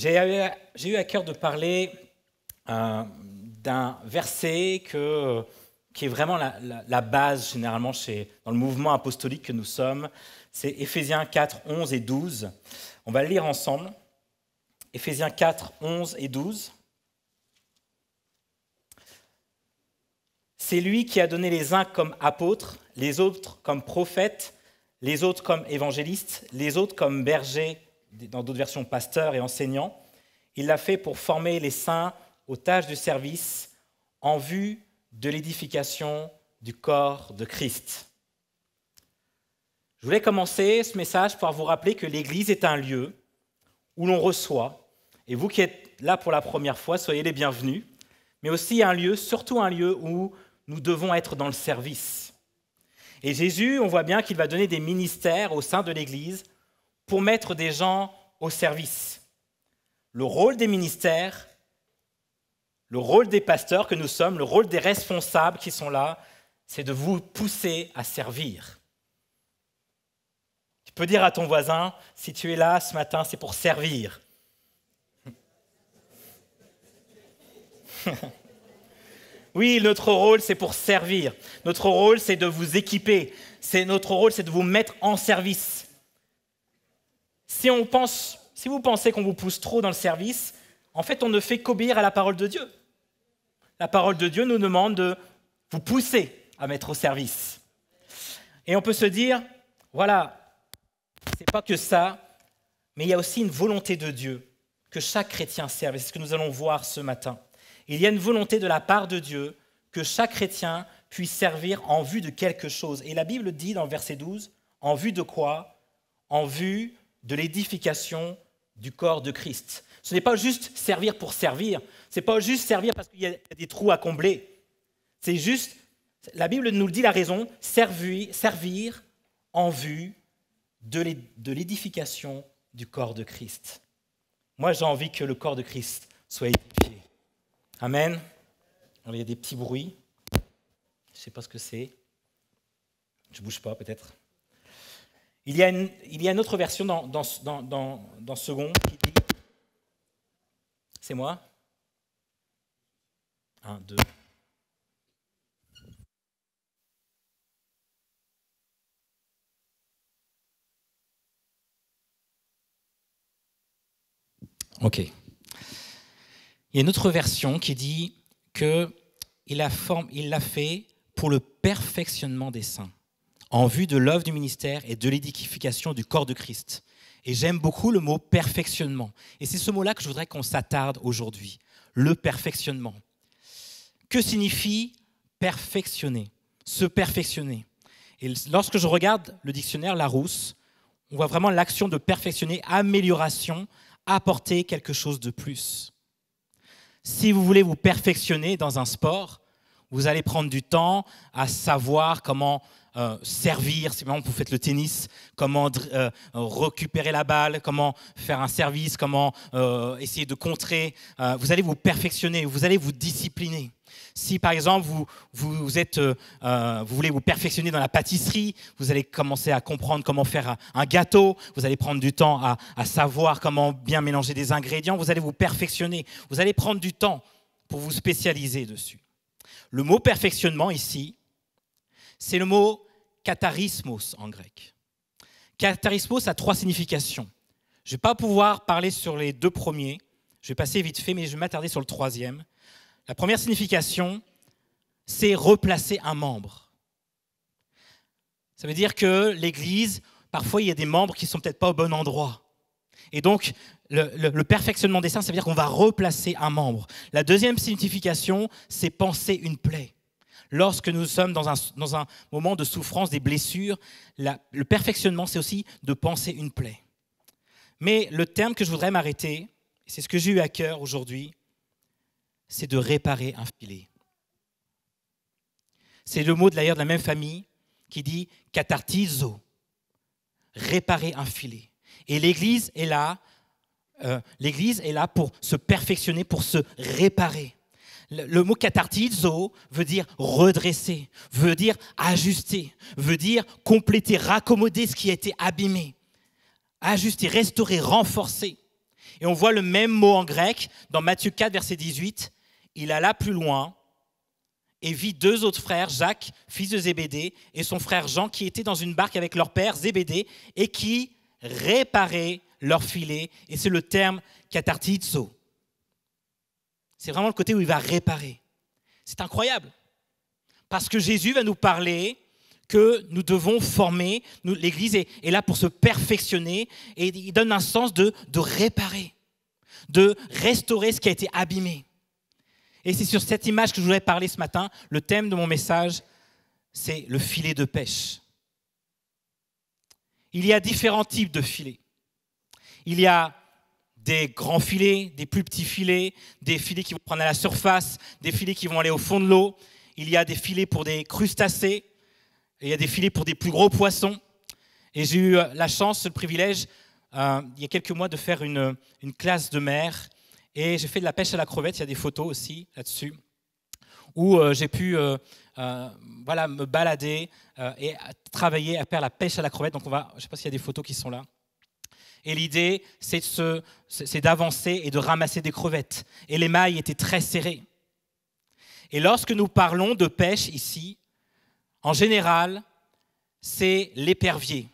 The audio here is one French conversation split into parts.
J'ai eu à cœur de parler d'un verset qui est vraiment la base, généralement, dans le mouvement apostolique que nous sommes. C'est Éphésiens 4, 11 et 12. On va le lire ensemble. Éphésiens 4, 11 et 12. C'est lui qui a donné les uns comme apôtres, les autres comme prophètes, les autres comme évangélistes, les autres comme bergers, dans d'autres versions pasteurs et enseignants. Il l'a fait pour former les saints aux tâches du service en vue de l'édification du corps de Christ. Je voulais commencer ce message par vous rappeler que l'Église est un lieu où l'on reçoit, et vous qui êtes là pour la première fois, soyez les bienvenus, mais aussi un lieu, surtout un lieu où nous devons être dans le service. Et Jésus, on voit bien qu'il va donner des ministères au sein de l'Église pour mettre des gens au service. Le rôle des ministères, le rôle des pasteurs que nous sommes, le rôle des responsables qui sont là, c'est de vous pousser à servir. Tu peux dire à ton voisin, si tu es là ce matin, c'est pour servir. Oui, notre rôle, c'est pour servir. Notre rôle, c'est de vous équiper. Notre rôle, c'est de vous mettre en service. Si vous pensez qu'on vous pousse trop dans le service, en fait, on ne fait qu'obéir à la parole de Dieu. La parole de Dieu nous demande de vous pousser à mettre au service. Et on peut se dire, voilà, c'est pas que ça, mais il y a aussi une volonté de Dieu que chaque chrétien serve. Et c'est ce que nous allons voir ce matin. Il y a une volonté de la part de Dieu que chaque chrétien puisse servir en vue de quelque chose. Et la Bible dit dans le verset 12, en vue de quoi ? En vue de l'édification du corps de Christ. Ce n'est pas juste servir pour servir, ce n'est pas juste servir parce qu'il y a des trous à combler. C'est juste, la Bible nous le dit la raison, servir en vue de l'édification du corps de Christ. Moi, j'ai envie que le corps de Christ soit édifié. Amen. Alors, il y a des petits bruits. Je ne sais pas ce que c'est. Je ne bouge pas, peut-être. Il y a une autre version dans Second qui dit... C'est moi ? 1, 2... Ok. Il y a une autre version qui dit qu'il l'a fait pour le perfectionnement des saints, en vue de l'œuvre du ministère et de l'édification du corps de Christ. Et j'aime beaucoup le mot perfectionnement. Et c'est ce mot-là que je voudrais qu'on s'attarde aujourd'hui, le perfectionnement. Que signifie perfectionner ? Se perfectionner. Et lorsque je regarde le dictionnaire Larousse, on voit vraiment l'action de perfectionner, amélioration, apporter quelque chose de plus. Si vous voulez vous perfectionner dans un sport, vous allez prendre du temps à savoir comment servir, si par exemple vous faites le tennis, comment récupérer la balle, comment faire un service, comment essayer de contrer. Vous allez vous perfectionner, vous allez vous discipliner. Si par exemple vous voulez vous perfectionner dans la pâtisserie, vous allez commencer à comprendre comment faire un gâteau, vous allez prendre du temps à savoir comment bien mélanger des ingrédients, vous allez vous perfectionner, vous allez prendre du temps pour vous spécialiser dessus. Le mot perfectionnement ici, c'est le mot katharismos en grec. Katharismos a 3 significations. Je ne vais pas pouvoir parler sur les 2 premiers, je vais passer vite fait, mais je vais m'attarder sur le 3e. La première signification, c'est replacer un membre. Ça veut dire que l'Église, parfois il y a des membres qui ne sont peut-être pas au bon endroit. Et donc, le perfectionnement des saints, ça veut dire qu'on va replacer un membre. La deuxième signification, c'est panser une plaie. Lorsque nous sommes dans un moment de souffrance, des blessures, le perfectionnement, c'est aussi de panser une plaie. Mais le terme que je voudrais m'arrêter, c'est ce que j'ai eu à cœur aujourd'hui, c'est de réparer un filet. C'est le mot d'ailleurs de la même famille qui dit « kathartizo », réparer un filet. Et l'Église est là pour se perfectionner, pour se réparer. Le mot kathartizo veut dire redresser, veut dire ajuster, veut dire compléter, raccommoder ce qui a été abîmé, ajuster, restaurer, renforcer. Et on voit le même mot en grec dans Matthieu 4, verset 18. Il alla plus loin et vit 2 autres frères, Jacques, fils de Zébédée, et son frère Jean, qui étaient dans une barque avec leur père, Zébédée, et qui réparaient leur filet. Et c'est le terme katartizo. C'est vraiment le côté où il va réparer. C'est incroyable. Parce que Jésus va nous parler que nous devons former, l'Église est là pour se perfectionner, et il donne un sens de réparer, de restaurer ce qui a été abîmé. Et c'est sur cette image que je voudrais parler ce matin. Le thème de mon message, c'est le filet de pêche. Il y a différents types de filets. Il y a des grands filets, des plus petits filets, des filets qui vont prendre à la surface, des filets qui vont aller au fond de l'eau. Il y a des filets pour des crustacés, il y a des filets pour des plus gros poissons. Et j'ai eu la chance, le privilège, il y a quelques mois, de faire une classe de mer. Et j'ai fait de la pêche à la crevette, il y a des photos aussi là-dessus, où j'ai pu me balader et travailler à faire la pêche à la crevette. Donc je ne sais pas s'il y a des photos qui sont là. Et l'idée, c'est d'avancer et de ramasser des crevettes. Et les mailles étaient très serrées. Et lorsque nous parlons de pêche ici, en général, c'est l'épervier,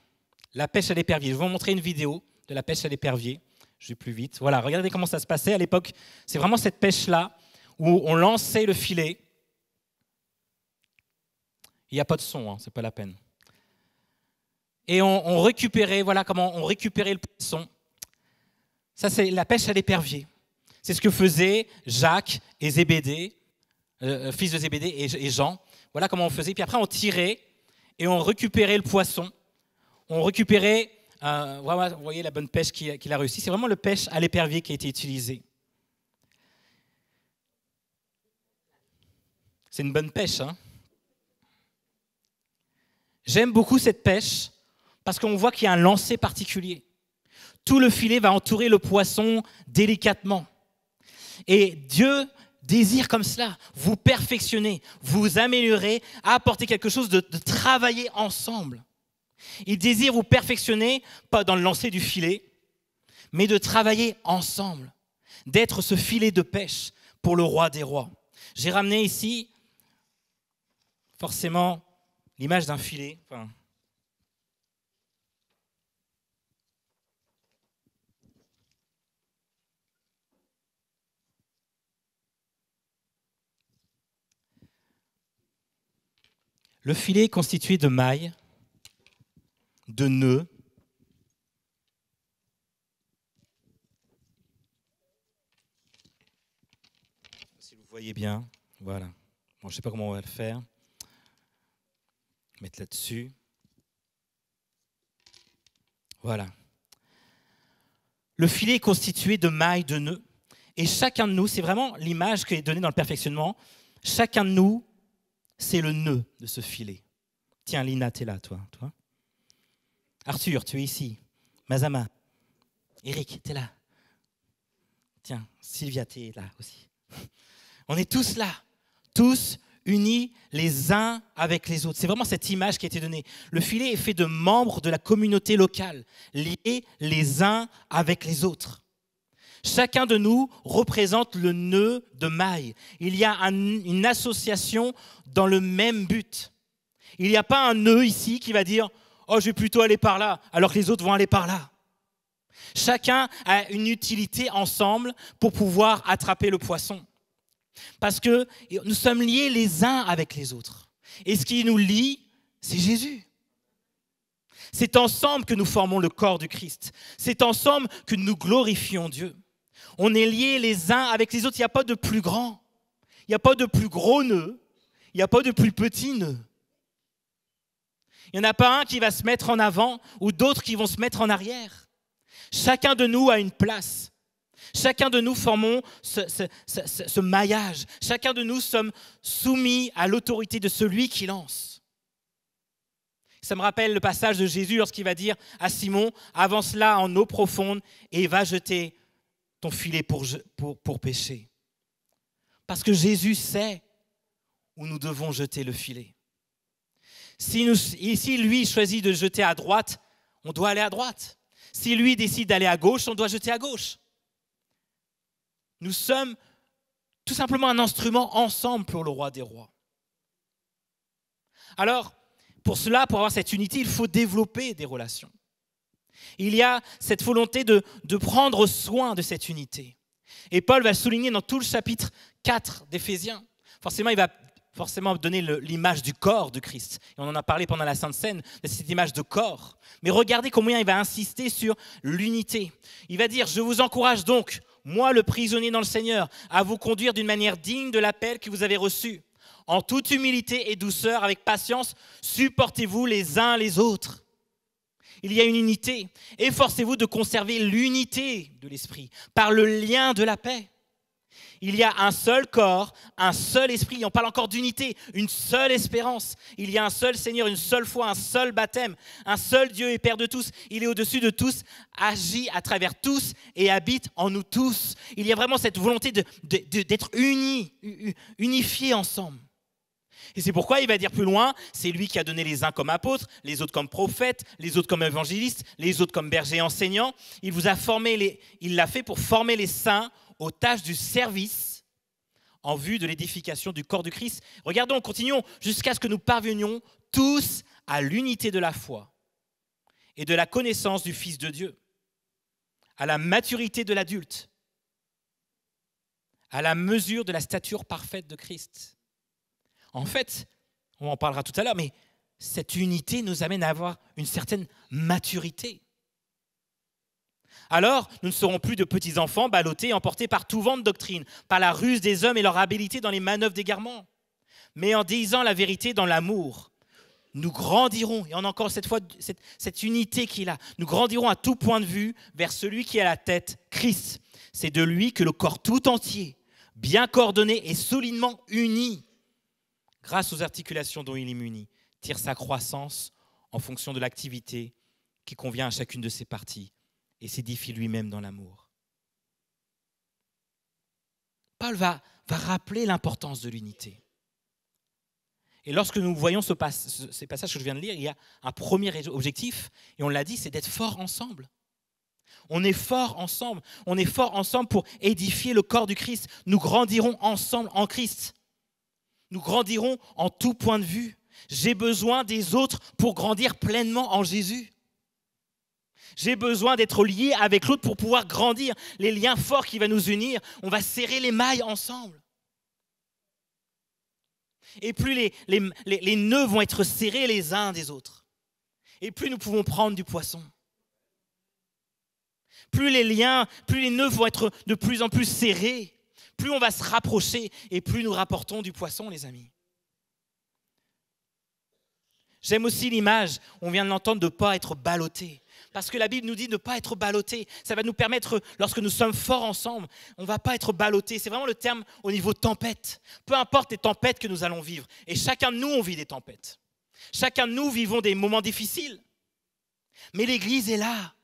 la pêche à l'épervier. Je vais vous montrer une vidéo de la pêche à l'épervier. Je vais plus vite. Voilà, regardez comment ça se passait à l'époque. C'est vraiment cette pêche-là où on lançait le filet. Il n'y a pas de son, hein, c'est pas la peine. Et on récupérait, voilà comment on récupérait le poisson. Ça, c'est la pêche à l'épervier. C'est ce que faisaient Jacques et Zébédée, fils de Zébédée et Jean. Voilà comment on faisait. Puis après, on tirait et on récupérait le poisson. On récupérait, vous voyez la bonne pêche qu'il a réussi. C'est vraiment le pêche à l'épervier qui a été utilisé. C'est une bonne pêche, hein? J'aime beaucoup cette pêche parce qu'on voit qu'il y a un lancer particulier. Tout le filet va entourer le poisson délicatement. Et Dieu désire comme cela vous perfectionner, vous améliorer, apporter quelque chose de travailler ensemble. Il désire vous perfectionner, pas dans le lancer du filet, mais de travailler ensemble, d'être ce filet de pêche pour le roi des rois. J'ai ramené ici, forcément, l'image d'un filet. Le filet est constitué de mailles, de nœuds, si vous voyez bien, voilà. Bon, je ne sais pas comment on va le faire. Mettre là-dessus. Voilà. Le filet est constitué de mailles, de nœuds. Et chacun de nous, c'est vraiment l'image qui est donnée dans le perfectionnement, chacun de nous, c'est le nœud de ce filet. Tiens, Lina, tu es là, toi. Arthur, tu es ici. Mazama. Eric, tu es là. Tiens, Sylvia, tu es là aussi. On est tous là, tous unis les uns avec les autres. C'est vraiment cette image qui a été donnée. Le filet est fait de membres de la communauté locale, liés les uns avec les autres. Chacun de nous représente le nœud de maille. Il y a une association dans le même but. Il n'y a pas un nœud ici qui va dire « Oh, je vais plutôt aller par là », alors que les autres vont aller par là. Chacun a une utilité ensemble pour pouvoir attraper le poisson. Parce que nous sommes liés les uns avec les autres. Et ce qui nous lie, c'est Jésus. C'est ensemble que nous formons le corps du Christ. C'est ensemble que nous glorifions Dieu. On est liés les uns avec les autres. Il n'y a pas de plus grand. Il n'y a pas de plus gros nœud. Il n'y a pas de plus petit nœud. Il n'y en a pas un qui va se mettre en avant ou d'autres qui vont se mettre en arrière. Chacun de nous a une place. Chacun de nous formons ce maillage. Chacun de nous sommes soumis à l'autorité de celui qui lance. Ça me rappelle le passage de Jésus lorsqu'il va dire à Simon, avance là en eau profonde et va jeter ton filet pour pêcher. Parce que Jésus sait où nous devons jeter le filet. Si lui choisit de jeter à droite, on doit aller à droite. Si lui décide d'aller à gauche, on doit jeter à gauche. Nous sommes tout simplement un instrument ensemble pour le roi des rois. Alors, pour cela, pour avoir cette unité, il faut développer des relations. Il y a cette volonté de prendre soin de cette unité. Et Paul va le souligner dans tout le chapitre 4 d'Éphésiens. Forcément, il va donner l'image du corps de Christ. Et on en a parlé pendant la Sainte Seine, de cette image de corps. Mais regardez combien il va insister sur l'unité. Il va dire « Je vous encourage donc, moi le prisonnier dans le Seigneur, à vous conduire d'une manière digne de l'appel que vous avez reçu. En toute humilité et douceur, avec patience, supportez-vous les uns les autres. » Il y a une unité. Efforcez-vous de conserver l'unité de l'esprit par le lien de la paix. Il y a un seul corps, un seul esprit. On parle encore d'unité, une seule espérance. Il y a un seul Seigneur, une seule foi, un seul baptême. Un seul Dieu et Père de tous. Il est au-dessus de tous, agit à travers tous et habite en nous tous. Il y a vraiment cette volonté d'être unis, unifiés ensemble. Et c'est pourquoi il va dire plus loin, c'est lui qui a donné les uns comme apôtres, les autres comme prophètes, les autres comme évangélistes, les autres comme bergers enseignants. Il l'a fait pour former les saints aux tâches du service en vue de l'édification du corps de Christ. Regardons, continuons jusqu'à ce que nous parvenions tous à l'unité de la foi et de la connaissance du Fils de Dieu, à la maturité de l'adulte, à la mesure de la stature parfaite de Christ. En fait, on en parlera tout à l'heure, mais cette unité nous amène à avoir une certaine maturité. Alors, nous ne serons plus de petits enfants ballottés, emportés par tout vent de doctrine, par la ruse des hommes et leur habileté dans les manœuvres d'égarement. Mais en disant la vérité dans l'amour, nous grandirons, et on a encore cette fois cette unité qu'il a, nous grandirons à tout point de vue vers celui qui est à la tête, Christ. C'est de lui que le corps tout entier, bien coordonné et solidement uni, grâce aux articulations dont il est muni, tire sa croissance en fonction de l'activité qui convient à chacune de ses parties et s'édifie lui-même dans l'amour. Paul va rappeler l'importance de l'unité. Et lorsque nous voyons ces passages que je viens de lire, il y a un premier objectif, et on l'a dit, c'est d'être forts ensemble. On est forts ensemble. On est forts ensemble pour édifier le corps du Christ. Nous grandirons ensemble en Christ. Nous grandirons en tout point de vue. J'ai besoin des autres pour grandir pleinement en Jésus. J'ai besoin d'être lié avec l'autre pour pouvoir grandir. Les liens forts qui vont nous unir, on va serrer les mailles ensemble. Et plus les nœuds vont être serrés les uns des autres, et plus nous pouvons prendre du poisson. Plus les nœuds vont être de plus en plus serrés, plus on va se rapprocher et plus nous rapportons du poisson, les amis. J'aime aussi l'image, on vient de l'entendre, de ne pas être ballotté. Parce que la Bible nous dit de ne pas être ballotté. Ça va nous permettre, lorsque nous sommes forts ensemble, on ne va pas être ballotté. C'est vraiment le terme au niveau tempête. Peu importe les tempêtes que nous allons vivre. Et chacun de nous, on vit des tempêtes. Chacun de nous vivons des moments difficiles. Mais l'Église est là.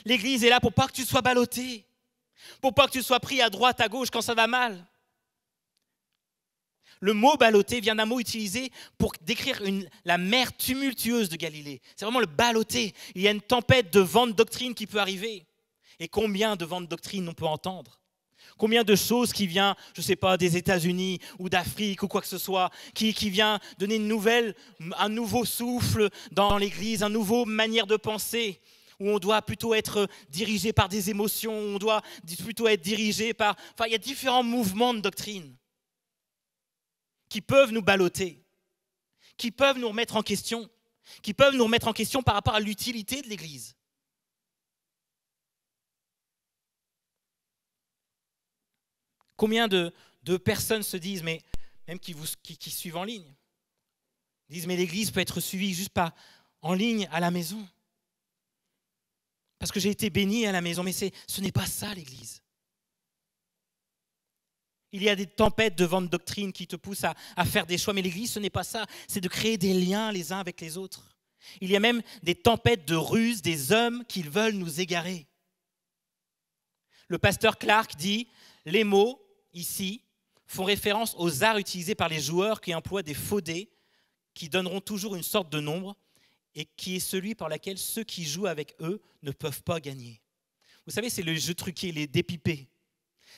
L'Église est là pour pas que tu sois ballotté. Pour pas que tu sois pris à droite, à gauche quand ça va mal. Le mot ballotté vient d'un mot utilisé pour décrire la mer tumultueuse de Galilée. C'est vraiment le ballotté. Il y a une tempête de vent de doctrine qui peut arriver. Et combien de vents de doctrine on peut entendre? Combien de choses qui viennent, je ne sais pas, des États-Unis ou d'Afrique ou quoi que ce soit, qui vient donner un nouveau souffle dans l'Église, une nouvelle manière de penser, où on doit plutôt être dirigé par des émotions, où on doit plutôt être dirigé par... Enfin, il y a différents mouvements de doctrine qui peuvent nous balloter, qui peuvent nous remettre en question, par rapport à l'utilité de l'Église. Combien de personnes se disent, mais même qui suivent en ligne, disent, mais l'Église peut être suivie juste en ligne à la maison. Parce que j'ai été béni à la maison, mais ce n'est pas ça l'Église. Il y a des tempêtes de vent de doctrine qui te poussent à faire des choix, mais l'Église, ce n'est pas ça. C'est de créer des liens les uns avec les autres. Il y a même des tempêtes de ruse des hommes qui veulent nous égarer. Le pasteur Clark dit, les mots, ici, font référence aux arts utilisés par les joueurs qui emploient des faux dés qui donneront toujours une sorte de nombre et qui est celui par lequel ceux qui jouent avec eux ne peuvent pas gagner. Vous savez, c'est le jeu truqué, les dés pipés.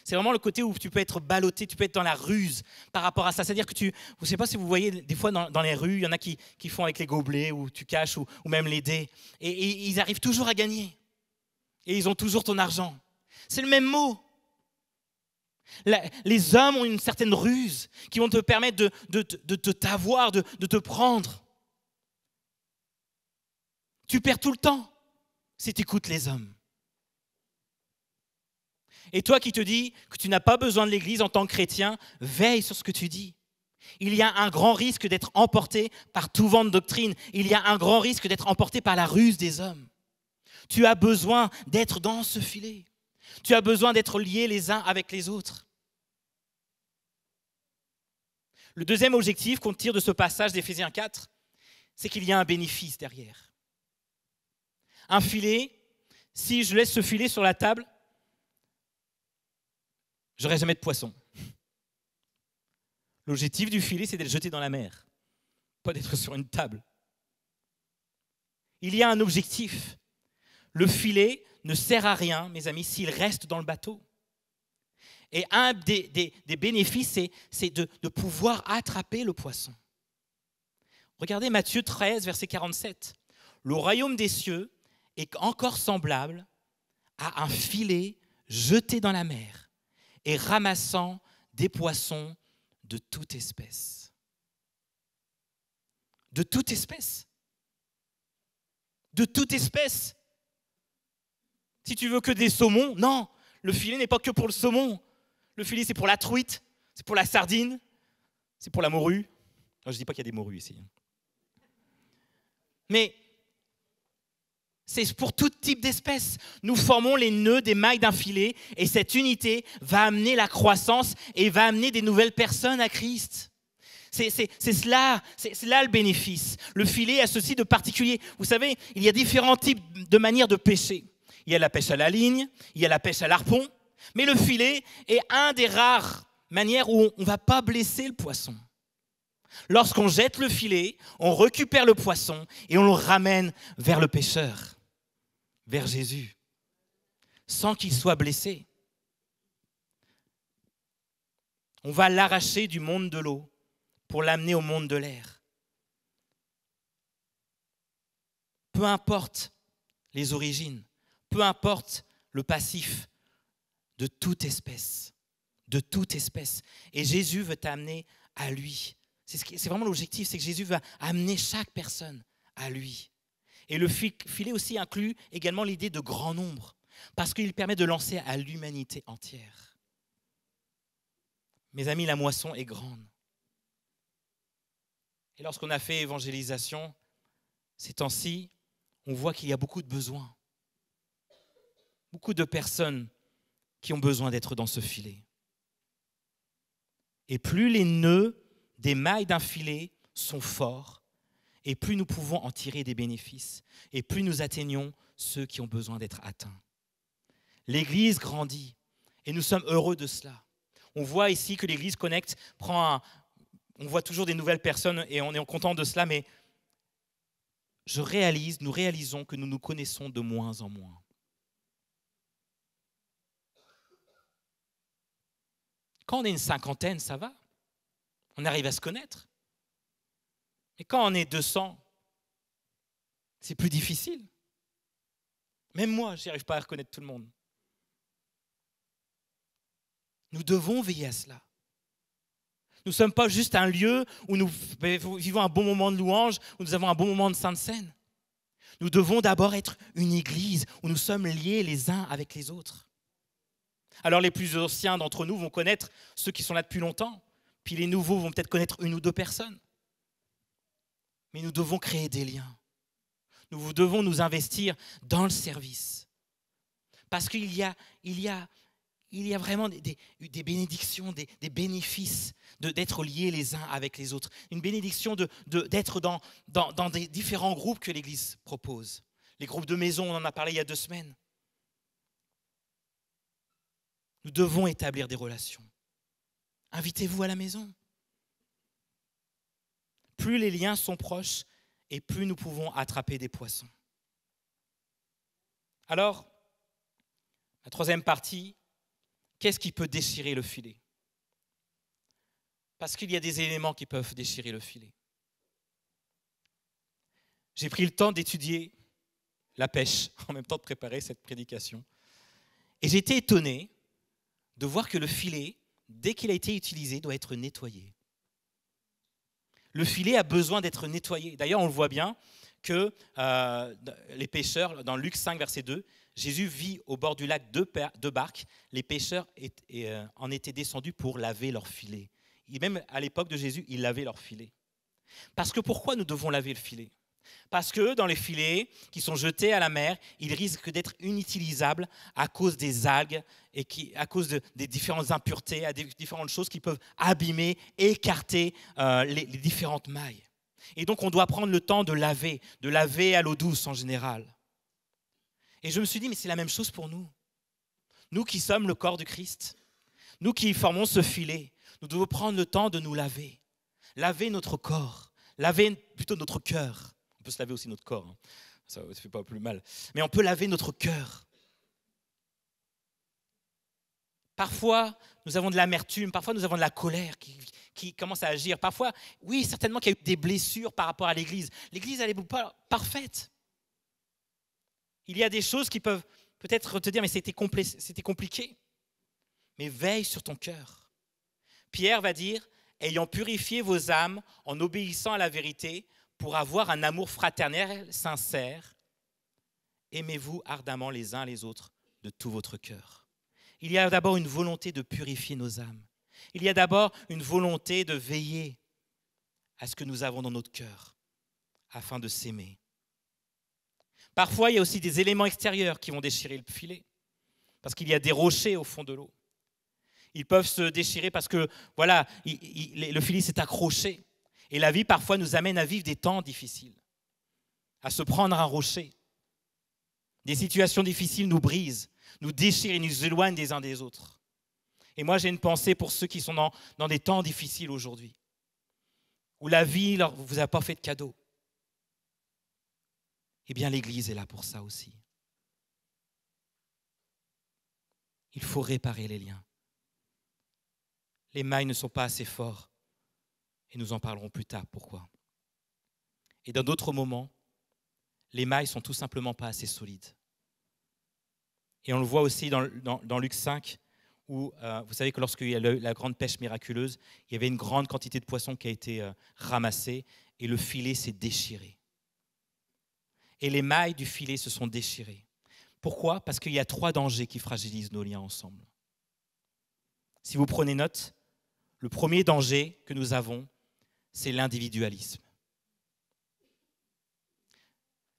C'est vraiment le côté où tu peux être ballotté, tu peux être dans la ruse par rapport à ça. C'est-à-dire que je ne sais pas si vous voyez des fois dans les rues, il y en a qui font avec les gobelets ou tu caches ou même les dés. Et ils arrivent toujours à gagner. Et ils ont toujours ton argent. C'est le même mot. Les hommes ont une certaine ruse qui vont te permettre de t'avoir, de te prendre. Tu perds tout le temps si tu écoutes les hommes. Et toi qui te dis que tu n'as pas besoin de l'Église en tant que chrétien, veille sur ce que tu dis. Il y a un grand risque d'être emporté par tout vent de doctrine. Il y a un grand risque d'être emporté par la ruse des hommes. Tu as besoin d'être dans ce filet. Tu as besoin d'être liés les uns avec les autres. Le deuxième objectif qu'on tire de ce passage d'Éphésiens 4, c'est qu'il y a un bénéfice derrière. Un filet, si je laisse ce filet sur la table, je n'aurai jamais de poisson. L'objectif du filet, c'est d'être jeté dans la mer, pas d'être sur une table. Il y a un objectif. Le filet ne sert à rien, mes amis, s'il reste dans le bateau. Et un des bénéfices, c'est de pouvoir attraper le poisson. Regardez Matthieu 13, verset 47. Le royaume des cieux est encore semblable à un filet jeté dans la mer et ramassant des poissons de toute espèce. De toute espèce. De toute espèce. Si tu veux que des saumons, non, le filet n'est pas que pour le saumon. Le filet, c'est pour la truite, c'est pour la sardine, c'est pour la morue. Non, je ne dis pas qu'il y a des morues ici. Mais c'est pour tout type d'espèces. Nous formons les nœuds des mailles d'un filet et cette unité va amener la croissance et va amener des nouvelles personnes à Christ. C'est cela le bénéfice. Le filet a ceci de particulier. Vous savez, il y a différents types de manières de pêcher. Il y a la pêche à la ligne, il y a la pêche à l'harpon, mais le filet est un des rares manières où on ne va pas blesser le poisson. Lorsqu'on jette le filet, on récupère le poisson et on le ramène vers le pêcheur, vers Jésus, sans qu'il soit blessé. On va l'arracher du monde de l'eau pour l'amener au monde de l'air. Peu importe les origines, peu importe le passif de toute espèce, de toute espèce. Et Jésus veut t'amener à lui. C'est vraiment l'objectif, c'est que Jésus va amener chaque personne à lui. Et le filet aussi inclut également l'idée de grand nombre, parce qu'il permet de lancer à l'humanité entière. Mes amis, la moisson est grande. Et lorsqu'on a fait évangélisation, ces temps-ci, on voit qu'il y a beaucoup de besoins. Beaucoup de personnes qui ont besoin d'être dans ce filet. Et plus les nœuds des mailles d'un filet sont forts, et plus nous pouvons en tirer des bénéfices, et plus nous atteignons ceux qui ont besoin d'être atteints. L'Église grandit, et nous sommes heureux de cela. On voit ici que l'Église Connect on voit toujours des nouvelles personnes, et on est content de cela, mais nous réalisons que nous nous connaissons de moins en moins. Quand on est une cinquantaine, ça va. On arrive à se connaître. Mais quand on est 200, c'est plus difficile. Même moi, je n'y arrive pas à reconnaître tout le monde. Nous devons veiller à cela. Nous ne sommes pas juste un lieu où nous vivons un bon moment de louange, où nous avons un bon moment de Sainte Seine. Nous devons d'abord être une église où nous sommes liés les uns avec les autres. Alors les plus anciens d'entre nous vont connaître ceux qui sont là depuis longtemps, puis les nouveaux vont peut-être connaître une ou deux personnes. Mais nous devons créer des liens. Nous devons nous investir dans le service. Parce qu'il y a vraiment des bénédictions, des bénéfices d'être liés les uns avec les autres. Une bénédiction d'être dans des différents groupes que l'Église propose. Les groupes de maison, on en a parlé il y a 2 semaines. Nous devons établir des relations. Invitez-vous à la maison. Plus les liens sont proches et plus nous pouvons attraper des poissons. Alors, la troisième partie, qu'est-ce qui peut déchirer le filet? Parce qu'il y a des éléments qui peuvent déchirer le filet. J'ai pris le temps d'étudier la pêche en même temps de préparer cette prédication. Et j'ai été étonné de voir que le filet, dès qu'il a été utilisé, doit être nettoyé. Le filet a besoin d'être nettoyé. D'ailleurs, on le voit bien que les pêcheurs, dans Luc 5, verset 2, Jésus vit au bord du lac deux barques. Les pêcheurs en étaient descendus pour laver leurs filets. Et même à l'époque de Jésus, ils lavaient leurs filets. Parce que pourquoi nous devons laver le filet? Parce que dans les filets qui sont jetés à la mer, ils risquent d'être inutilisables à cause des algues et à cause des différentes impuretés, à des différentes choses qui peuvent abîmer, écarter les différentes mailles. Et donc on doit prendre le temps de laver à l'eau douce en général. Et je me suis dit, mais c'est la même chose pour nous. Nous qui sommes le corps de Christ, nous qui formons ce filet, nous devons prendre le temps de nous laver. Laver notre corps, laver plutôt notre cœur. On peut se laver aussi notre corps, hein. Ça ne fait pas plus mal. Mais on peut laver notre cœur. Parfois, nous avons de l'amertume, parfois nous avons de la colère qui commence à agir. Parfois, oui, certainement qu'il y a eu des blessures par rapport à l'Église. L'Église, elle n'est pas parfaite. Il y a des choses qui peuvent peut-être te dire, mais c'était compliqué. Mais veille sur ton cœur. Pierre va dire, ayant purifié vos âmes en obéissant à la vérité, pour avoir un amour fraternel sincère, aimez-vous ardemment les uns les autres de tout votre cœur. Il y a d'abord une volonté de purifier nos âmes. Il y a d'abord une volonté de veiller à ce que nous avons dans notre cœur, afin de s'aimer. Parfois, il y a aussi des éléments extérieurs qui vont déchirer le filet, parce qu'il y a des rochers au fond de l'eau. Ils peuvent se déchirer parce que voilà, le filet s'est accroché. Et la vie, parfois, nous amène à vivre des temps difficiles, à se prendre un rocher. Des situations difficiles nous brisent, nous déchirent et nous éloignent des uns des autres. Et moi, j'ai une pensée pour ceux qui sont dans des temps difficiles aujourd'hui, où la vie ne vous a pas fait de cadeau. Eh bien, l'Église est là pour ça aussi. Il faut réparer les liens. Les mailles ne sont pas assez forts. Et nous en parlerons plus tard. Pourquoi? Et dans d'autres moments, les mailles sont tout simplement pas assez solides. Et on le voit aussi dans Luc 5, où vous savez que lorsqu'il y a la grande pêche miraculeuse, il y avait une grande quantité de poissons qui a été ramassée et le filet s'est déchiré. Et les mailles du filet se sont déchirées. Pourquoi? Parce qu'il y a 3 dangers qui fragilisent nos liens ensemble. Si vous prenez note, le premier danger que nous avons, c'est l'individualisme.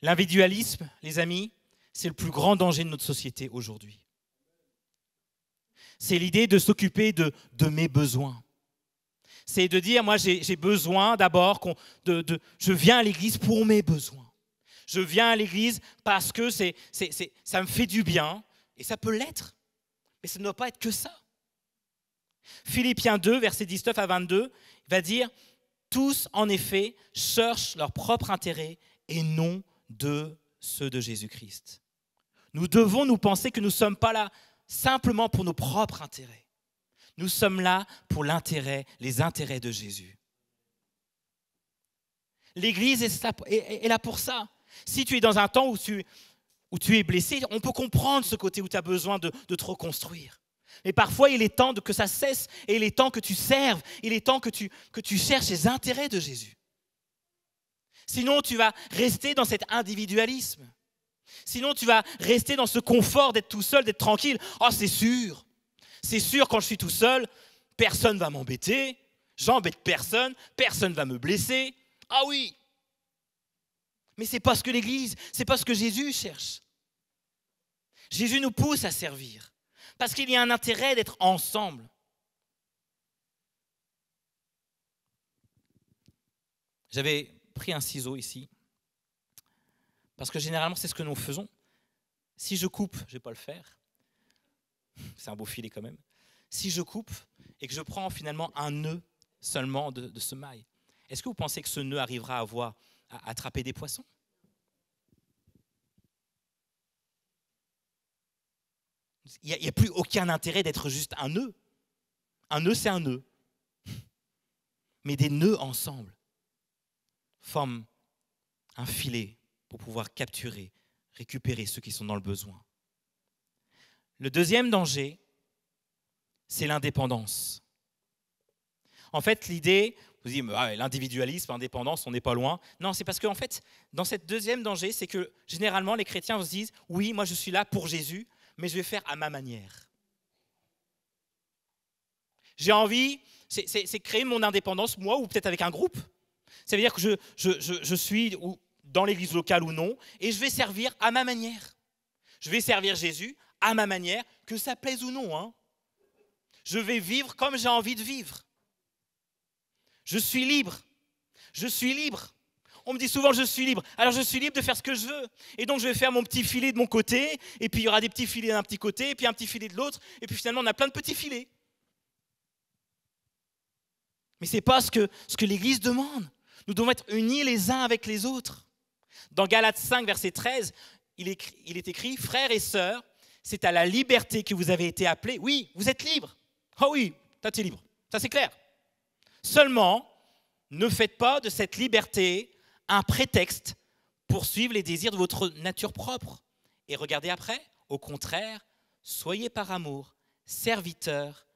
L'individualisme, les amis, c'est le plus grand danger de notre société aujourd'hui. C'est l'idée de s'occuper de mes besoins. C'est de dire, moi j'ai besoin d'abord, je viens à l'église pour mes besoins. Je viens à l'église parce que ça me fait du bien, et ça peut l'être, mais ça ne doit pas être que ça. Philippiens 2, versets 19 à 22, il va dire « Tous, en effet, cherchent leur propre intérêt et non de ceux de Jésus-Christ. » Nous devons nous penser que nous ne sommes pas là simplement pour nos propres intérêts. Nous sommes là pour les intérêts de Jésus. L'Église est là pour ça. Si tu es dans un temps où tu es blessé, on peut comprendre ce côté où tu as besoin de te reconstruire. Mais parfois, il est temps que ça cesse et il est temps que tu serves. Il est temps que tu cherches les intérêts de Jésus. Sinon, tu vas rester dans cet individualisme. Sinon, tu vas rester dans ce confort d'être tout seul, d'être tranquille. Oh, c'est sûr. C'est sûr, quand je suis tout seul, personne ne va m'embêter. J'embête personne. Personne ne va me blesser. Ah oui. Mais ce n'est pas ce que l'Église, ce n'est pas ce que Jésus cherche. Jésus nous pousse à servir. Parce qu'il y a un intérêt d'être ensemble. J'avais pris un ciseau ici, parce que généralement c'est ce que nous faisons. Si je coupe, je ne vais pas le faire, c'est un beau filet quand même. Si je coupe et que je prends finalement un nœud seulement de ce maille, est-ce que vous pensez que ce nœud arrivera à attraper des poissons? il n'y a plus aucun intérêt d'être juste un nœud. Un nœud, c'est un nœud. Mais des nœuds ensemble forment un filet pour pouvoir capturer, récupérer ceux qui sont dans le besoin. Le deuxième danger, c'est l'indépendance. En fait, l'idée, vous dites, l'individualisme, l'indépendance, on n'est pas loin. Non, c'est parce qu'en fait, dans cette deuxième danger, c'est que généralement, les chrétiens se disent, oui, moi je suis là pour Jésus, mais je vais faire à ma manière. J'ai envie, c'est créer mon indépendance, moi, ou peut-être avec un groupe. Ça veut dire que je suis dans l'église locale ou non, et je vais servir à ma manière. Je vais servir Jésus à ma manière, que ça plaise ou non. Hein. Je vais vivre comme j'ai envie de vivre. Je suis libre. Je suis libre. On me dit souvent je suis libre. Alors je suis libre de faire ce que je veux. Et donc je vais faire mon petit filet de mon côté, et puis il y aura des petits filets d'un petit côté, et puis un petit filet de l'autre, et puis finalement on a plein de petits filets. Mais ce n'est pas ce que l'Église demande. Nous devons être unis les uns avec les autres. Dans Galates 5, verset 13, il est écrit « Frères et sœurs, c'est à la liberté que vous avez été appelés. » Oui, vous êtes libres. Ah oui, toi tu es libre. Ça c'est clair. Seulement, ne faites pas de cette liberté un prétexte pour suivre les désirs de votre nature propre. Et regardez après, au contraire, soyez par amour serviteurs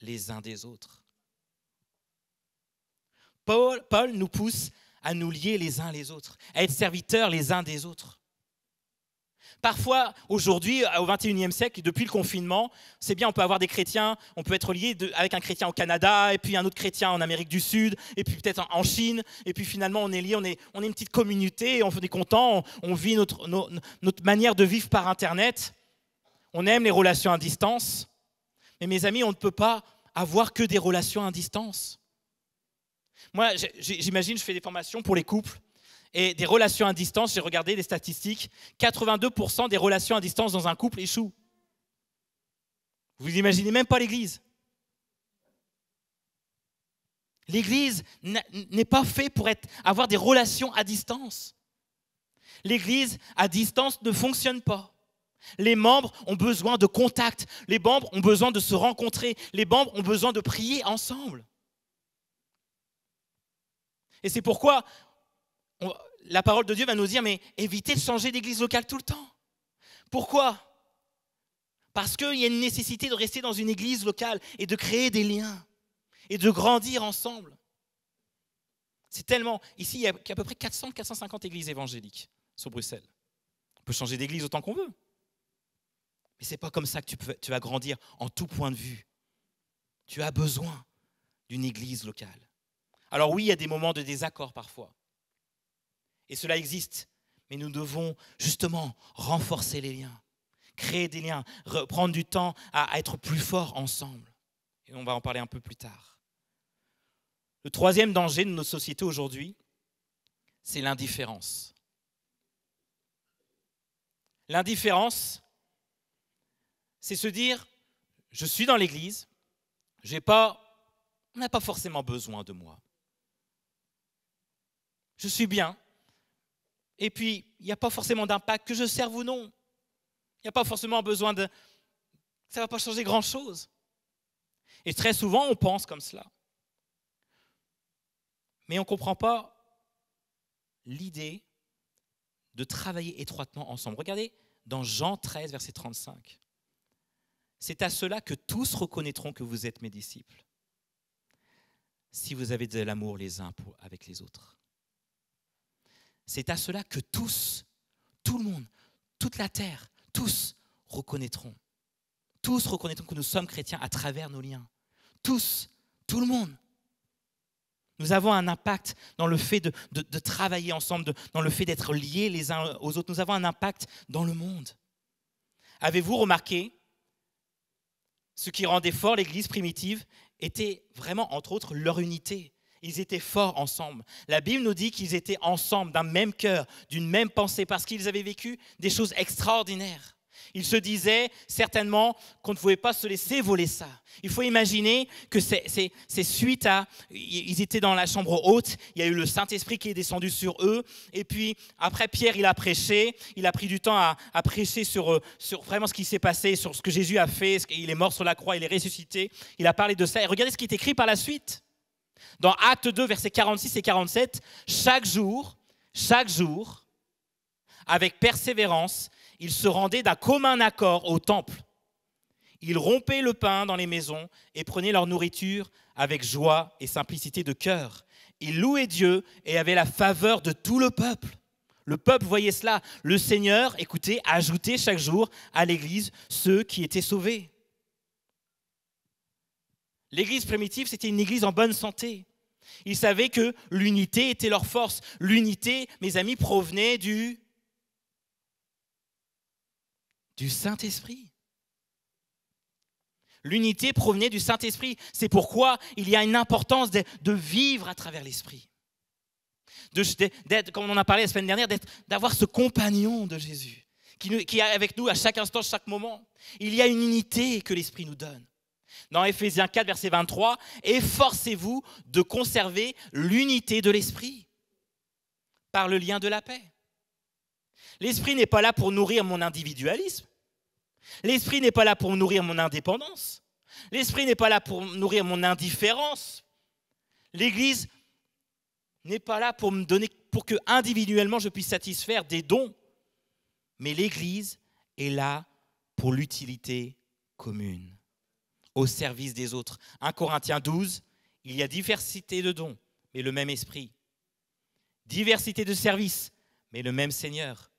les uns des autres. Paul nous pousse à nous lier les uns les autres, à être serviteurs les uns des autres. Parfois, aujourd'hui, au XXIe siècle, depuis le confinement, c'est bien, on peut avoir des chrétiens, on peut être lié avec un chrétien au Canada, et puis un autre chrétien en Amérique du Sud, et puis peut-être en Chine, et puis finalement on est lié, on est une petite communauté, on est content, on vit notre manière de vivre par Internet, on aime les relations à distance, mais mes amis, on ne peut pas avoir que des relations à distance. Moi, j'imagine, je fais des formations pour les couples, et des relations à distance, j'ai regardé des statistiques, 82% des relations à distance dans un couple échouent. Vous n'imaginez même pas l'Église. L'Église n'est pas faite pour avoir des relations à distance. L'Église à distance ne fonctionne pas. Les membres ont besoin de contact, les membres ont besoin de se rencontrer, les membres ont besoin de prier ensemble. Et c'est pourquoi la parole de Dieu va nous dire, mais évitez de changer d'église locale tout le temps. Pourquoi ? Parce qu'il y a une nécessité de rester dans une église locale et de créer des liens et de grandir ensemble. C'est tellement... Ici, il y a à peu près 400-450 églises évangéliques sur Bruxelles. On peut changer d'église autant qu'on veut. Mais ce n'est pas comme ça que tu vas grandir en tout point de vue. Tu as besoin d'une église locale. Alors oui, il y a des moments de désaccord parfois. Et cela existe. Mais nous devons justement renforcer les liens, créer des liens, prendre du temps à être plus forts ensemble. Et on va en parler un peu plus tard. Le troisième danger de notre société aujourd'hui, c'est l'indifférence. L'indifférence, c'est se dire, je suis dans l'église, on n'a pas forcément besoin de moi. Je suis bien. Et puis, il n'y a pas forcément d'impact, que je serve ou non. Il n'y a pas forcément besoin de... Ça ne va pas changer grand-chose. Et très souvent, on pense comme cela. Mais on ne comprend pas l'idée de travailler étroitement ensemble. Regardez dans Jean 13, verset 35. C'est à cela que tous reconnaîtront que vous êtes mes disciples, si vous avez de l'amour les uns avec les autres. C'est à cela que tous, tout le monde, toute la terre, tous reconnaîtront. Tous reconnaîtront que nous sommes chrétiens à travers nos liens. Tous, tout le monde. Nous avons un impact dans le fait de travailler ensemble, dans le fait d'être liés les uns aux autres. Nous avons un impact dans le monde. Avez-vous remarqué, ce qui rendait fort l'Église primitive était vraiment, entre autres, leur unité. Ils étaient forts ensemble. La Bible nous dit qu'ils étaient ensemble, d'un même cœur, d'une même pensée, parce qu'ils avaient vécu des choses extraordinaires. Ils se disaient certainement qu'on ne pouvait pas se laisser voler ça. Il faut imaginer que c'est suite à... Ils étaient dans la chambre haute, il y a eu le Saint-Esprit qui est descendu sur eux, et puis après Pierre, il a prêché, il a pris du temps à prêcher sur vraiment ce qui s'est passé, sur ce que Jésus a fait, il est mort sur la croix, il est ressuscité, il a parlé de ça. Et regardez ce qui est écrit par la suite. Dans Actes 2, versets 46 et 47, chaque jour, avec persévérance, ils se rendaient d'un commun accord au temple. Ils rompaient le pain dans les maisons et prenaient leur nourriture avec joie et simplicité de cœur. Ils louaient Dieu et avaient la faveur de tout le peuple. Le peuple voyait cela. Le Seigneur, écoutez, ajoutait chaque jour à l'Église ceux qui étaient sauvés. L'Église primitive, c'était une Église en bonne santé. Ils savaient que l'unité était leur force. L'unité, mes amis, provenait du Saint-Esprit. L'unité provenait du Saint-Esprit. C'est pourquoi il y a une importance de vivre à travers l'Esprit. D'être, comme on en a parlé la semaine dernière, d'avoir ce compagnon de Jésus qui est avec nous à chaque instant, chaque moment. Il y a une unité que l'Esprit nous donne. Dans Éphésiens 4, verset 23, « Efforcez-vous de conserver l'unité de l'Esprit par le lien de la paix. » L'Esprit n'est pas là pour nourrir mon individualisme. L'Esprit n'est pas là pour nourrir mon indépendance. L'Esprit n'est pas là pour nourrir mon indifférence. L'Église n'est pas là pour me donner, pour que individuellement je puisse satisfaire des dons. Mais l'Église est là pour l'utilité commune, au service des autres. 1 Corinthiens 12, il y a diversité de dons, mais le même esprit. Diversité de services, mais le même Seigneur.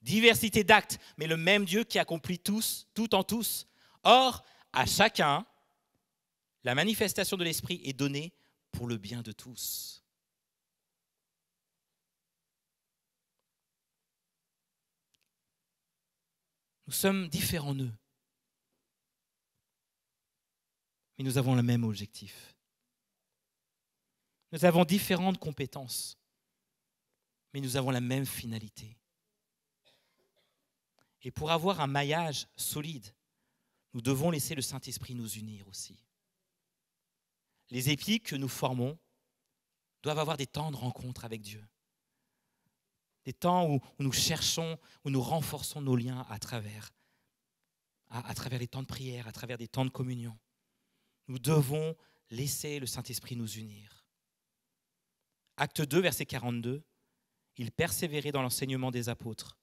Diversité d'actes, mais le même Dieu qui accomplit tout en tous. Or, à chacun, la manifestation de l'Esprit est donnée pour le bien de tous. Nous sommes différents d'eux, mais nous avons le même objectif. Nous avons différentes compétences, mais nous avons la même finalité. Et pour avoir un maillage solide, nous devons laisser le Saint-Esprit nous unir aussi. Les équipes que nous formons doivent avoir des temps de rencontre avec Dieu. Des temps où nous cherchons, où nous renforçons nos liens à travers les temps de prière, à travers des temps de communion. Nous devons laisser le Saint-Esprit nous unir. Acte 2, verset 42, il persévérait dans l'enseignement des apôtres,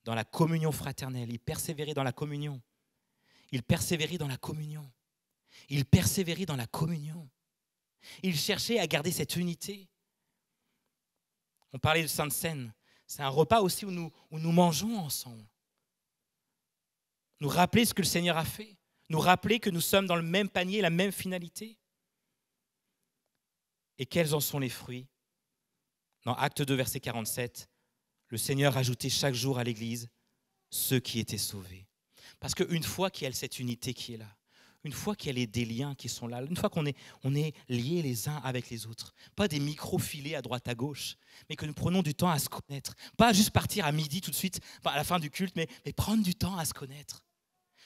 dans la communion fraternelle. Il persévérait dans la communion. Il persévérait dans la communion. Il persévérait dans la communion. Il cherchait à garder cette unité. On parlait de Sainte Seine. C'est un repas aussi où nous mangeons ensemble. Nous rappeler ce que le Seigneur a fait. Nous rappeler que nous sommes dans le même panier, la même finalité. Et quels en sont les fruits? Dans Acte 2, verset 47, le Seigneur ajoutait chaque jour à l'Église ceux qui étaient sauvés. Parce qu'une fois qu'il y a cette unité qui est là, une fois qu'il y a des liens qui sont là, une fois qu'on est liés les uns avec les autres, pas des micro-filets à droite à gauche, mais que nous prenons du temps à se connaître. Pas juste partir à midi tout de suite, à la fin du culte, mais prendre du temps à se connaître.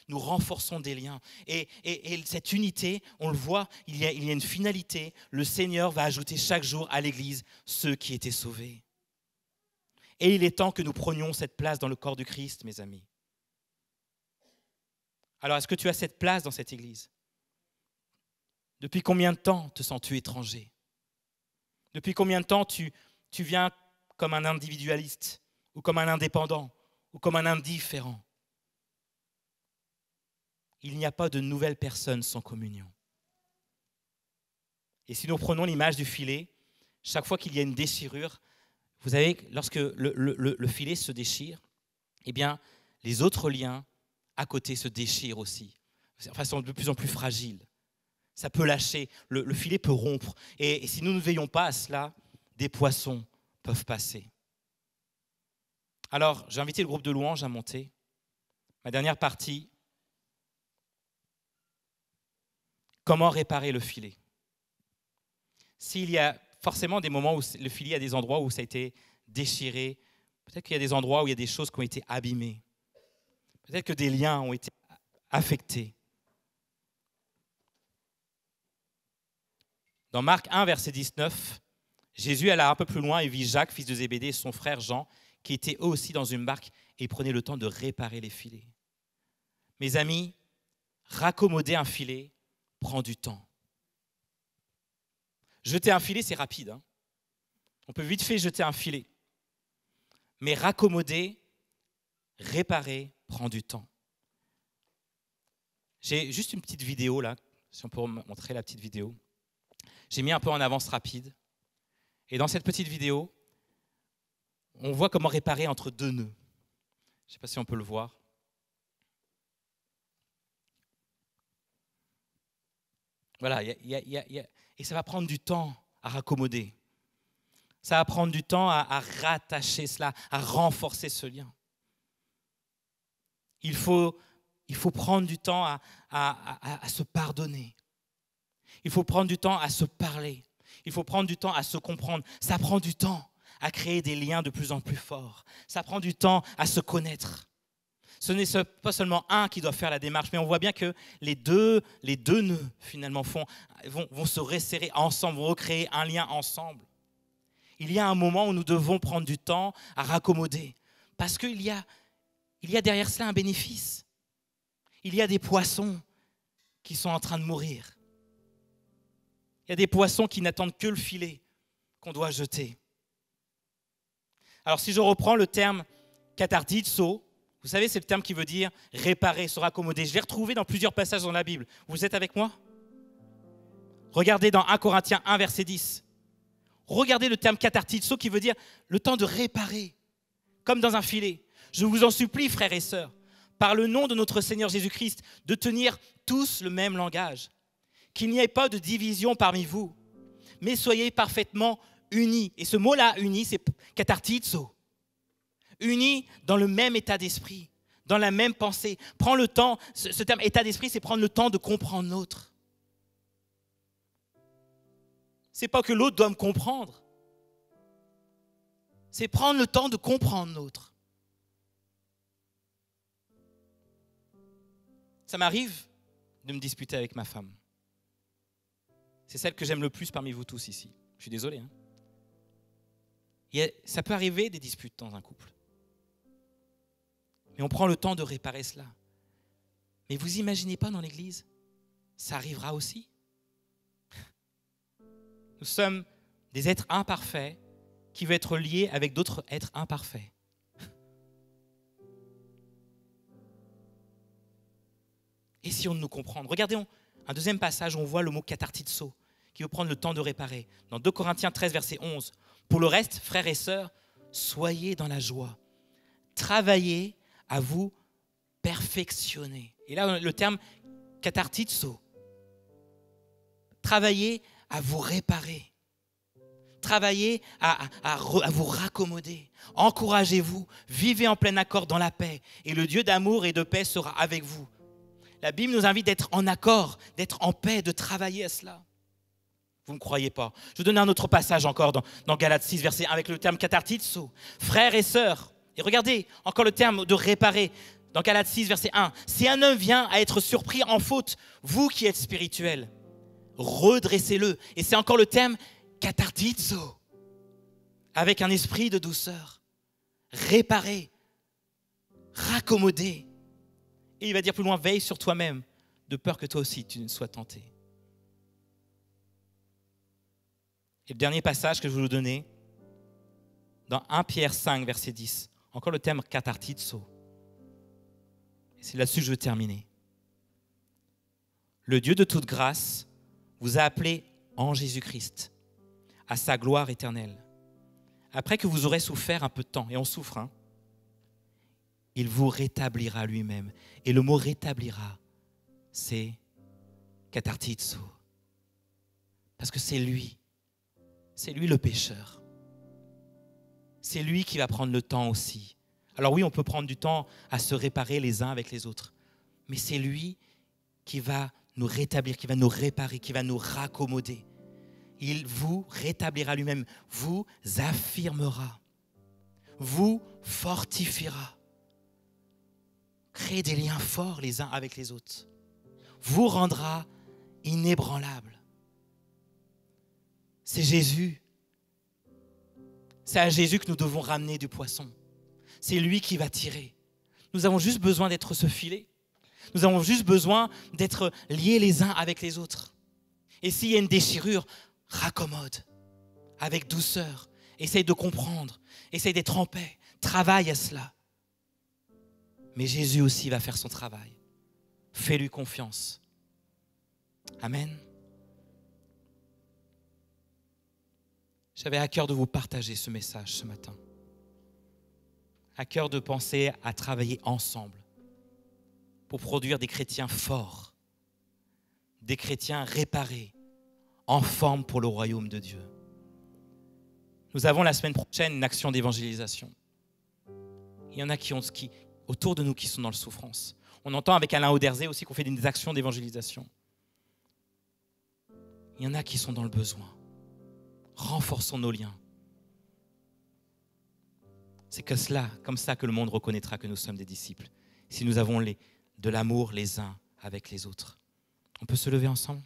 Nous renforçons des liens. Et cette unité, on le voit, il y a une finalité. Le Seigneur va ajouter chaque jour à l'Église ceux qui étaient sauvés. Et il est temps que nous prenions cette place dans le corps du Christ, mes amis. Alors, est-ce que tu as cette place dans cette Église? Depuis combien de temps te sens-tu étranger? Depuis combien de temps tu viens comme un individualiste, ou comme un indépendant, ou comme un indifférent? Il n'y a pas de nouvelle personne sans communion. Et si nous prenons l'image du filet, chaque fois qu'il y a une déchirure, vous savez, lorsque le filet se déchire, eh bien, les autres liens à côté se déchirent aussi, de façon de plus en plus fragile. Ça peut lâcher, le filet peut rompre. Et si nous ne veillons pas à cela, des poissons peuvent passer. Alors, j'ai invité le groupe de louanges à monter. Ma dernière partie, comment réparer le filet? S'il y a forcément des moments où le filet, il y a des endroits où ça a été déchiré, peut-être qu'il y a des endroits où il y a des choses qui ont été abîmées. Peut-être que des liens ont été affectés. Dans Marc 1, verset 19, Jésus alla un peu plus loin et vit Jacques, fils de Zébédée, et son frère Jean, qui étaient eux aussi dans une barque et prenaient le temps de réparer les filets. Mes amis, raccommoder un filet prend du temps. Jeter un filet, c'est rapide. On peut vite fait jeter un filet. Mais raccommoder, réparer, prend du temps. J'ai juste une petite vidéo là, si on peut montrer la petite vidéo. J'ai mis un peu en avance rapide. Et dans cette petite vidéo, on voit comment réparer entre deux nœuds. Je ne sais pas si on peut le voir. Voilà, et ça va prendre du temps à raccommoder. Ça va prendre du temps à rattacher cela, à renforcer ce lien. Il faut prendre du temps à se pardonner. Il faut prendre du temps à se parler. Il faut prendre du temps à se comprendre. Ça prend du temps à créer des liens de plus en plus forts. Ça prend du temps à se connaître. Ce n'est pas seulement un qui doit faire la démarche, mais on voit bien que les deux nœuds, finalement, vont se resserrer ensemble, vont recréer un lien ensemble. Il y a un moment où nous devons prendre du temps à raccommoder, parce qu'il y a derrière cela un bénéfice. Il y a des poissons qui sont en train de mourir. Il y a des poissons qui n'attendent que le filet qu'on doit jeter. Alors si je reprends le terme katartizo, vous savez, c'est le terme qui veut dire réparer, se raccommoder. Je l'ai retrouvé dans plusieurs passages dans la Bible. Vous êtes avec moi? Regardez dans 1 Corinthiens 1, verset 10. Regardez le terme katartizo qui veut dire le temps de réparer, comme dans un filet. Je vous en supplie, frères et sœurs, par le nom de notre Seigneur Jésus-Christ, de tenir tous le même langage, qu'il n'y ait pas de division parmi vous, mais soyez parfaitement unis. Et ce mot-là, unis, c'est katartizo. Unis dans le même état d'esprit, dans la même pensée. Prends le temps, ce terme état d'esprit, c'est prendre le temps de comprendre l'autre. C'est pas que l'autre doit me comprendre. C'est prendre le temps de comprendre l'autre. Ça m'arrive de me disputer avec ma femme. C'est celle que j'aime le plus parmi vous tous ici. Je suis désolé. Ça peut arriver des disputes dans un couple. Mais on prend le temps de réparer cela. Mais vous imaginez pas dans l'Église, ça arrivera aussi. Nous sommes des êtres imparfaits qui veulent être liés avec d'autres êtres imparfaits. Essayons de nous comprendre. Regardez un deuxième passage où on voit le mot katartizo, qui veut prendre le temps de réparer. Dans 2 Corinthiens 13, verset 11. Pour le reste, frères et sœurs, soyez dans la joie. Travaillez à vous perfectionner. Et là, le terme katartizo. Travaillez à vous réparer. Travaillez à vous raccommoder. Encouragez-vous. Vivez en plein accord dans la paix. Et le Dieu d'amour et de paix sera avec vous. La Bible nous invite d'être en accord, d'être en paix, de travailler à cela. Vous ne me croyez pas? Je vais donner un autre passage encore dans Galates 6, verset 1, avec le terme katartizo. Frères et sœurs, et regardez encore le terme de réparer, dans Galates 6, verset 1. Si un homme vient à être surpris en faute, vous qui êtes spirituels, redressez-le. Et c'est encore le terme katartizo, avec un esprit de douceur. Réparer, raccommoder. Et il va dire plus loin, veille sur toi-même, de peur que toi aussi tu ne sois tenté. Et le dernier passage que je vais vous donner, dans 1 Pierre 5, verset 10, encore le terme katartizo. Et c'est là-dessus que je veux terminer. Le Dieu de toute grâce vous a appelé en Jésus-Christ à sa gloire éternelle. Après que vous aurez souffert un peu de temps, et on souffre, il vous rétablira lui-même. Et le mot rétablira, c'est katartizo. Parce que c'est lui le pécheur. C'est lui qui va prendre le temps aussi. Alors oui, on peut prendre du temps à se réparer les uns avec les autres. Mais c'est lui qui va nous rétablir, qui va nous réparer, qui va nous raccommoder. Il vous rétablira lui-même, vous affirmera, vous fortifiera. créer des liens forts les uns avec les autres, vous rendra inébranlable. C'est Jésus. C'est à Jésus que nous devons ramener du poisson. C'est lui qui va tirer. Nous avons juste besoin d'être ce filet. Nous avons juste besoin d'être liés les uns avec les autres. Et s'il y a une déchirure, raccommode, avec douceur. Essaye de comprendre, essaye d'être en paix. Travaille à cela. Mais Jésus aussi va faire son travail. Fais-lui confiance. Amen. J'avais à cœur de vous partager ce message ce matin. À cœur de penser à travailler ensemble pour produire des chrétiens forts, des chrétiens réparés, en forme pour le royaume de Dieu. Nous avons la semaine prochaine une action d'évangélisation. Il y en a qui autour de nous qui sont dans la souffrance. On entend avec Alain Auderzé aussi qu'on fait des actions d'évangélisation. Il y en a qui sont dans le besoin. Renforçons nos liens. C'est comme ça que le monde reconnaîtra que nous sommes des disciples. Si nous avons de l'amour les uns avec les autres. On peut se lever ensemble ?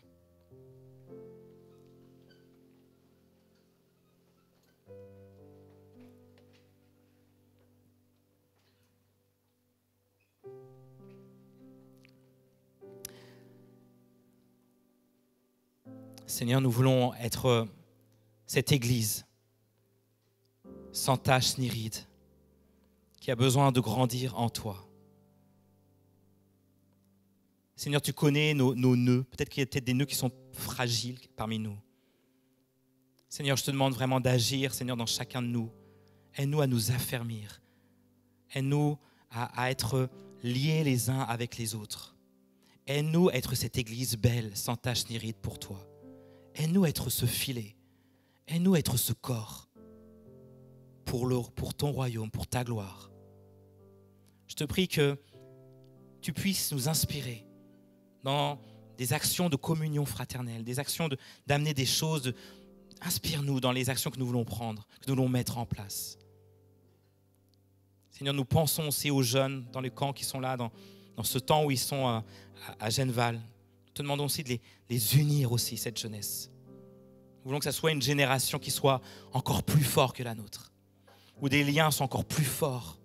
Seigneur, nous voulons être cette Église sans tache ni ride, qui a besoin de grandir en toi. Seigneur, tu connais nos nœuds. Peut-être qu'il y a peut-être des nœuds qui sont fragiles parmi nous. Seigneur, je te demande vraiment d'agir, Seigneur, dans chacun de nous. Aide-nous à nous affermir. Aide-nous à être liés les uns avec les autres. Aide-nous à être cette Église belle, sans tache ni ride pour toi. Aide-nous à être ce filet. Aide-nous à être ce corps pour ton royaume, pour ta gloire. Je te prie que tu puisses nous inspirer dans des actions de communion fraternelle, des actions d'amener des choses. Inspire-nous dans les actions que nous voulons prendre, que nous voulons mettre en place. Seigneur, nous pensons aussi aux jeunes dans les camps qui sont là, dans ce temps où ils sont à Genneval. Nous te demandons aussi de les unir aussi, cette jeunesse. Nous voulons que ça soit une génération qui soit encore plus forte que la nôtre, où des liens sont encore plus forts.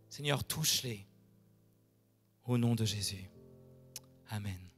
Seigneur, touche-les au nom de Jésus. Amen.